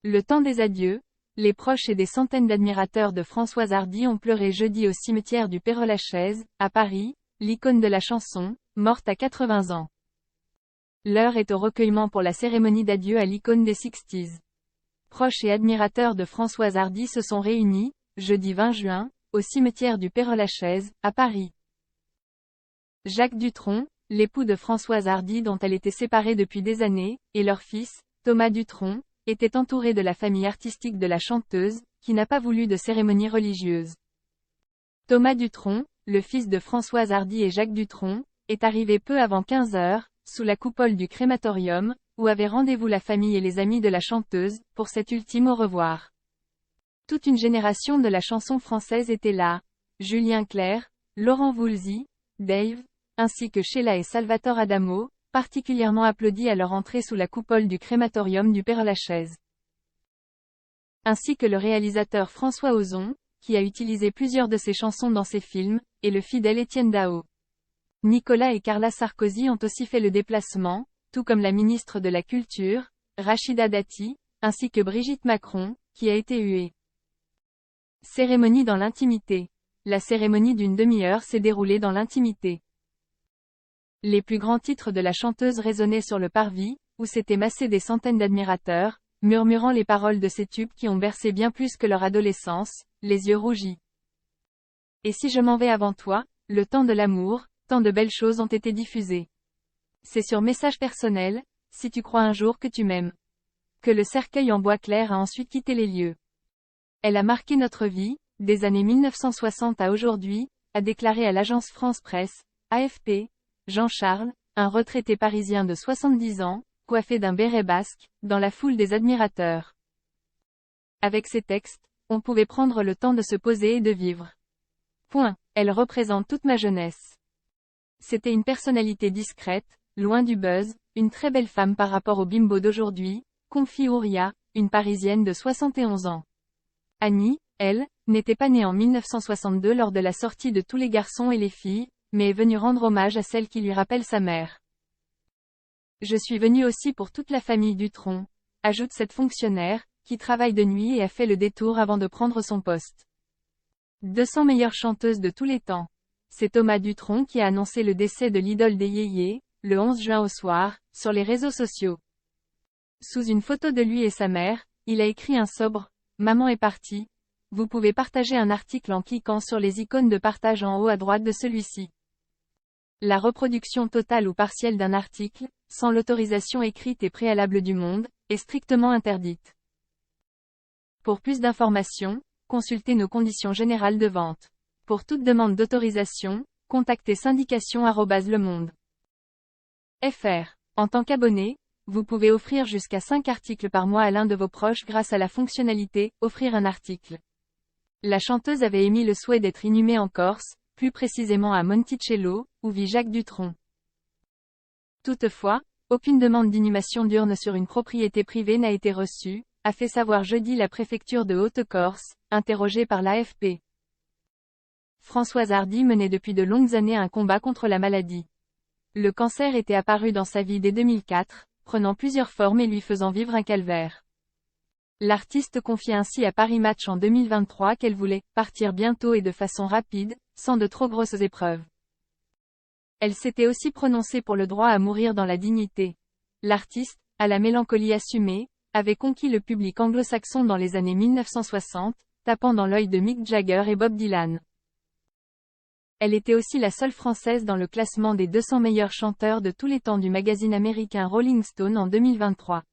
Le temps des adieux, les proches et des centaines d'admirateurs de Françoise Hardy ont pleuré jeudi au cimetière du Père-Lachaise, à Paris, l'icône de la chanson, morte à 80 ans. L'heure est au recueillement pour la cérémonie d'adieu à l'icône des 60s. Proches et admirateurs de Françoise Hardy se sont réunis, jeudi 20 juin, au cimetière du Père-Lachaise, à Paris. Jacques Dutronc, l'époux de Françoise Hardy dont elle était séparée depuis des années, et leur fils, Thomas Dutronc, étaient entourés de la famille artistique de la chanteuse, qui n'a pas voulu de cérémonie religieuse. Thomas Dutronc, le fils de Françoise Hardy et Jacques Dutronc, est arrivé peu avant 15 heures, sous la coupole du crématorium, où avait rendez-vous la famille et les amis de la chanteuse, pour cet ultime au revoir. Toute une génération de la chanson française était là. Julien Clerc, Laurent Voulzy, Dave, ainsi que Sheila et Salvatore Adamo, particulièrement applaudis à leur entrée sous la coupole du crématorium du Père-Lachaise. Ainsi que le réalisateur François Ozon, qui a utilisé plusieurs de ses chansons dans ses films, et le fidèle Étienne Dao. Nicolas et Carla Sarkozy ont aussi fait le déplacement, tout comme la ministre de la Culture, Rachida Dati, ainsi que Brigitte Macron, qui a été huée. Cérémonie dans l'intimité. La cérémonie d'une demi-heure s'est déroulée dans l'intimité. Les plus grands titres de la chanteuse résonnaient sur le parvis, où s'étaient massés des centaines d'admirateurs, murmurant les paroles de ces tubes qui ont bercé bien plus que leur adolescence, les yeux rougis. Et si je m'en vais avant toi, le temps de l'amour, tant de belles choses ont été diffusées. C'est sur message personnel, si tu crois un jour que tu m'aimes. Que le cercueil en bois clair a ensuite quitté les lieux. Elle a marqué notre vie, des années 1960 à aujourd'hui, a déclaré à l'agence France Presse, AFP, Jean-Charles, un retraité parisien de 70 ans, coiffé d'un béret basque, dans la foule des admirateurs. Avec ces textes, on pouvait prendre le temps de se poser et de vivre. Point. Elle représente toute ma jeunesse. C'était une personnalité discrète, loin du buzz, une très belle femme par rapport au bimbo d'aujourd'hui, confie Ouria, une Parisienne de 71 ans. Annie, elle, n'était pas née en 1962 lors de la sortie de Tous les garçons et les filles, mais est venue rendre hommage à celle qui lui rappelle sa mère. Je suis venue aussi pour toute la famille Dutronc, ajoute cette fonctionnaire, qui travaille de nuit et a fait le détour avant de prendre son poste. 200 meilleures chanteuses de tous les temps. C'est Thomas Dutronc qui a annoncé le décès de l'idole des yéyés, le 11 juin au soir, sur les réseaux sociaux. Sous une photo de lui et sa mère, il a écrit un sobre « Maman est partie ». Vous pouvez partager un article en cliquant sur les icônes de partage en haut à droite de celui-ci. La reproduction totale ou partielle d'un article, sans l'autorisation écrite et préalable du Monde, est strictement interdite. Pour plus d'informations, consultez nos conditions générales de vente. Pour toute demande d'autorisation, contactez syndication@lemonde.fr. En tant qu'abonné, vous pouvez offrir jusqu'à 5 articles par mois à l'un de vos proches grâce à la fonctionnalité « Offrir un article ». La chanteuse avait émis le souhait d'être inhumée en Corse, plus précisément à Monticello, où vit Jacques Dutronc. Toutefois, aucune demande d'inhumation d'urne sur une propriété privée n'a été reçue, a fait savoir jeudi la préfecture de Haute-Corse, interrogée par l'AFP. Françoise Hardy menait depuis de longues années un combat contre la maladie. Le cancer était apparu dans sa vie dès 2004, prenant plusieurs formes et lui faisant vivre un calvaire. L'artiste confie ainsi à Paris Match en 2023 qu'elle voulait « partir bientôt et de façon rapide, sans de trop grosses épreuves ». Elle s'était aussi prononcée pour le droit à mourir dans la dignité. L'artiste, à la mélancolie assumée, avait conquis le public anglo-saxon dans les années 1960, tapant dans l'œil de Mick Jagger et Bob Dylan. Elle était aussi la seule française dans le classement des 200 meilleurs chanteurs de tous les temps du magazine américain Rolling Stone en 2023.